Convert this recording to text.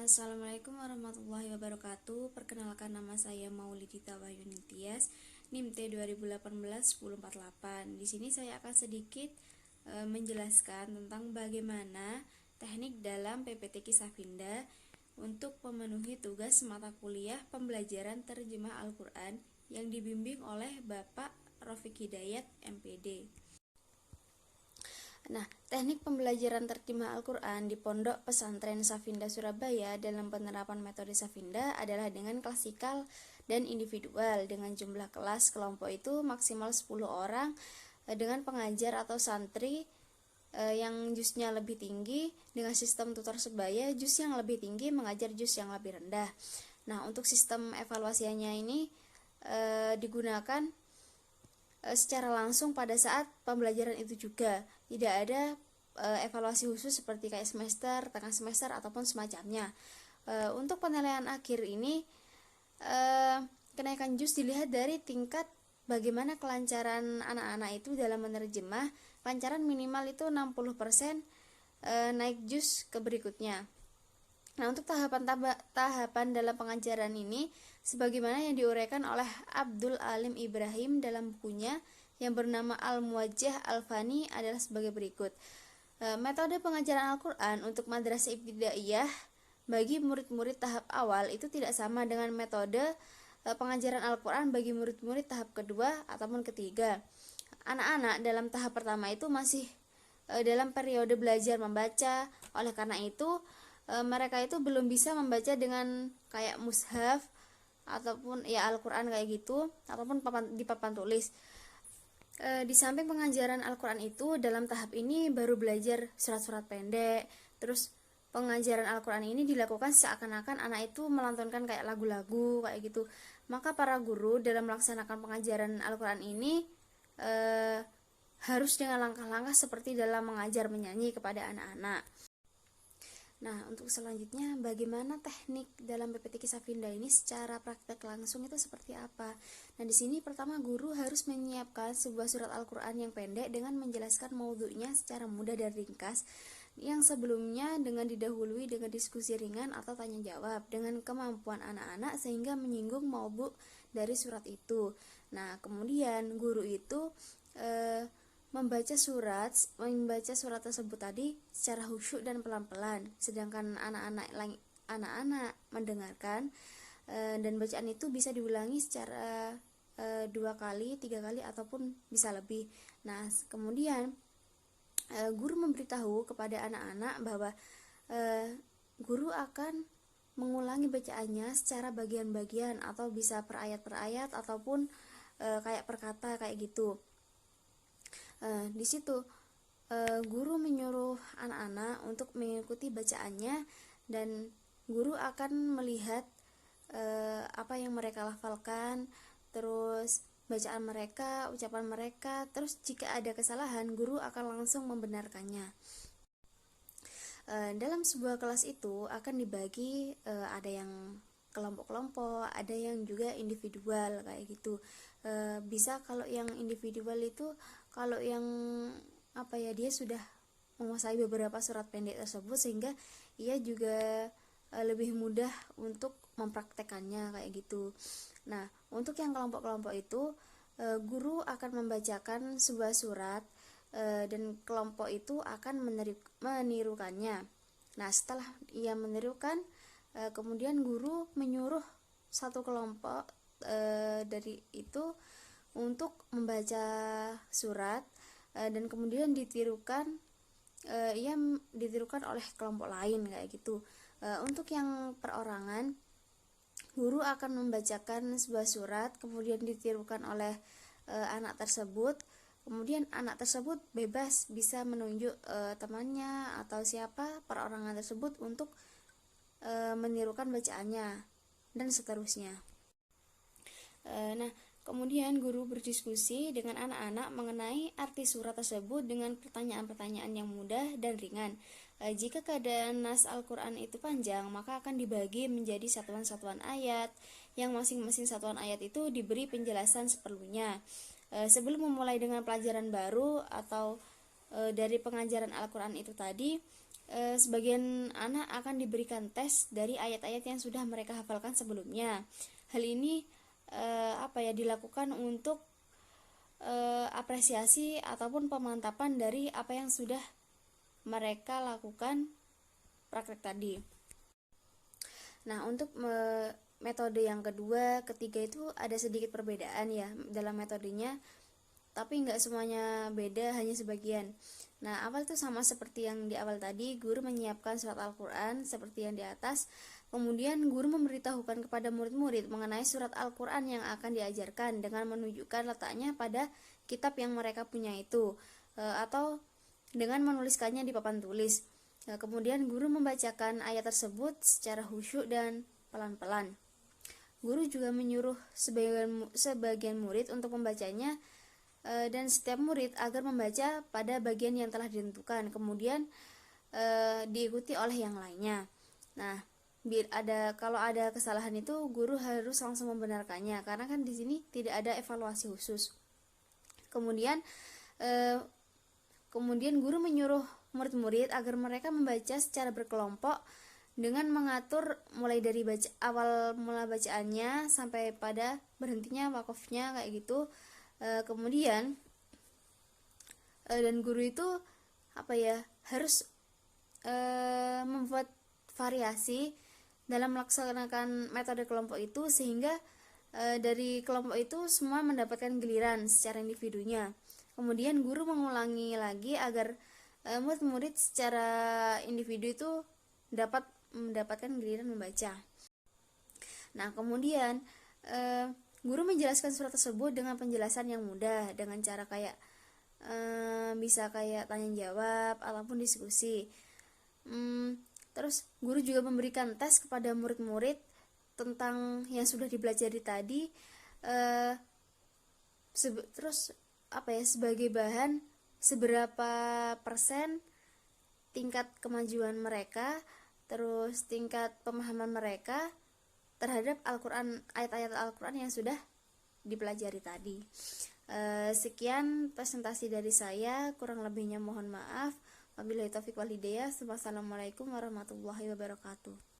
Assalamualaikum warahmatullahi wabarakatuh. Perkenalkan, nama saya Maulidita Wahyuni Tias, NIM T 2018-1048. Di sini saya akan sedikit menjelaskan tentang bagaimana teknik dalam PPT Kisah Finda untuk memenuhi tugas mata kuliah pembelajaran terjemah Al-Quran yang dibimbing oleh Bapak Rafiq Hidayat, MPD. Nah, teknik pembelajaran terjemah Al-Quran di Pondok Pesantren Safinda Surabaya dalam penerapan metode Safinda adalah dengan klasikal dan individual, dengan jumlah kelas kelompok itu maksimal 10 orang, dengan pengajar atau santri yang juznya lebih tinggi, dengan sistem tutor sebaya, juz yang lebih tinggi mengajar juz yang lebih rendah. Nah, untuk sistem evaluasinya ini digunakan secara langsung pada saat pembelajaran itu juga. Tidak ada evaluasi khusus seperti kayak semester, tengah semester ataupun semacamnya. Untuk penilaian akhir ini kenaikan juz dilihat dari tingkat bagaimana kelancaran anak-anak itu dalam menerjemah. Kelancaran minimal itu 60%, naik juz ke berikutnya. Nah, untuk tahapan dalam pengajaran ini sebagaimana yang diuraikan oleh Abdul Alim Ibrahim dalam bukunya yang bernama Al-Muwajjah Al-Fani adalah sebagai berikut. Metode pengajaran Al-Quran untuk madrasah ibtidaiyah bagi murid-murid tahap awal itu tidak sama dengan metode pengajaran Al-Quran bagi murid-murid tahap kedua ataupun ketiga. Anak-anak dalam tahap pertama itu masih dalam periode belajar membaca. Oleh karena itu mereka itu belum bisa membaca dengan kayak mushaf ataupun ya Al-Quran kayak gitu, ataupun di papan tulis. Di samping pengajaran Al-Quran itu dalam tahap ini baru belajar surat-surat pendek. Terus pengajaran Al-Quran ini dilakukan seakan-akan anak itu melantunkan kayak lagu-lagu kayak gitu. Maka para guru dalam melaksanakan pengajaran Al-Quran ini harus dengan langkah-langkah seperti dalam mengajar menyanyi kepada anak-anak. Nah, untuk selanjutnya bagaimana teknik dalam PPT Kisah Finda ini secara praktek langsung itu seperti apa? Nah, di sini pertama guru harus menyiapkan sebuah surat Al-Quran yang pendek dengan menjelaskan maudhu'nya secara mudah dan ringkas, yang sebelumnya dengan didahului dengan diskusi ringan atau tanya jawab dengan kemampuan anak-anak sehingga menyinggung maudhu' dari surat itu. Nah, kemudian guru itu membaca surat tersebut tadi secara khusyuk dan pelan-pelan, sedangkan anak-anak mendengarkan dan bacaan itu bisa diulangi secara 2 kali, 3 kali ataupun bisa lebih. Nah, kemudian guru memberitahu kepada anak-anak bahwa guru akan mengulangi bacaannya secara bagian-bagian atau bisa per ayat ataupun kayak per kata kayak gitu. Di situ guru menyuruh anak-anak untuk mengikuti bacaannya, dan guru akan melihat apa yang mereka lafalkan, terus bacaan mereka, ucapan mereka, terus jika ada kesalahan guru akan langsung membenarkannya. Dalam sebuah kelas itu akan dibagi ada yang kelompok-kelompok, ada yang juga individual kayak gitu. Bisa kalau yang individual itu kalau yang dia sudah menguasai beberapa surat pendek tersebut sehingga ia juga lebih mudah untuk mempraktekannya kayak gitu. Nah, untuk yang kelompok-kelompok itu guru akan membacakan sebuah surat dan kelompok itu akan menirukannya. Nah, setelah ia menirukan, kemudian guru menyuruh satu kelompok dari itu untuk membaca surat dan kemudian ditirukan oleh kelompok lain kayak gitu. Untuk yang perorangan, guru akan membacakan sebuah surat kemudian ditirukan oleh anak tersebut. Kemudian anak tersebut bebas bisa menunjuk temannya atau siapa perorangan tersebut untuk menirukan bacaannya dan seterusnya. Nah, kemudian guru berdiskusi dengan anak-anak mengenai arti surat tersebut dengan pertanyaan-pertanyaan yang mudah dan ringan. Jika keadaan nas Al-Quran itu panjang, maka akan dibagi menjadi satuan-satuan ayat, yang masing-masing satuan ayat itu diberi penjelasan seperlunya. Sebelum memulai dengan pelajaran baru atau dari pengajaran Al-Quran itu tadi, sebagian anak akan diberikan tes dari ayat-ayat yang sudah mereka hafalkan sebelumnya. Hal ini dilakukan untuk apresiasi ataupun pemantapan dari apa yang sudah mereka lakukan praktek tadi. Nah, untuk metode yang kedua, ketiga itu ada sedikit perbedaan ya dalam metodenya, tapi nggak semuanya beda, hanya sebagian. Nah, awal itu sama seperti yang di awal tadi, guru menyiapkan surat Al-Quran seperti yang di atas. Kemudian guru memberitahukan kepada murid-murid mengenai surat Al-Quran yang akan diajarkan dengan menunjukkan letaknya pada kitab yang mereka punya itu, atau dengan menuliskannya di papan tulis. Kemudian guru membacakan ayat tersebut secara khusyuk dan pelan-pelan. Guru juga menyuruh sebagian murid untuk membacanya, dan setiap murid agar membaca pada bagian yang telah ditentukan, kemudian diikuti oleh yang lainnya. Nah, kalau ada kesalahan itu guru harus langsung membenarkannya, karena kan di sini tidak ada evaluasi khusus. Kemudian guru menyuruh murid-murid agar mereka membaca secara berkelompok dengan mengatur mulai dari awal mula bacaannya sampai pada berhentinya wakofnya kayak gitu. Kemudian dan guru itu harus membuat variasi dalam melaksanakan metode kelompok itu, sehingga dari kelompok itu semua mendapatkan giliran secara individunya. Kemudian guru mengulangi lagi agar murid-murid secara individu itu dapat mendapatkan giliran membaca. Nah, kemudian guru menjelaskan surat tersebut dengan penjelasan yang mudah, dengan cara bisa tanya jawab ataupun diskusi. Terus guru juga memberikan tes kepada murid-murid tentang yang sudah dipelajari tadi, sebagai bahan seberapa persen tingkat kemajuan mereka, terus tingkat pemahaman mereka terhadap Al-Quran, ayat-ayat Al-Quran yang sudah dipelajari tadi. Sekian presentasi dari saya, kurang lebihnya mohon maaf. Wabillahi taufiq wal hidayah. Wassalamualaikum warahmatullahi wabarakatuh.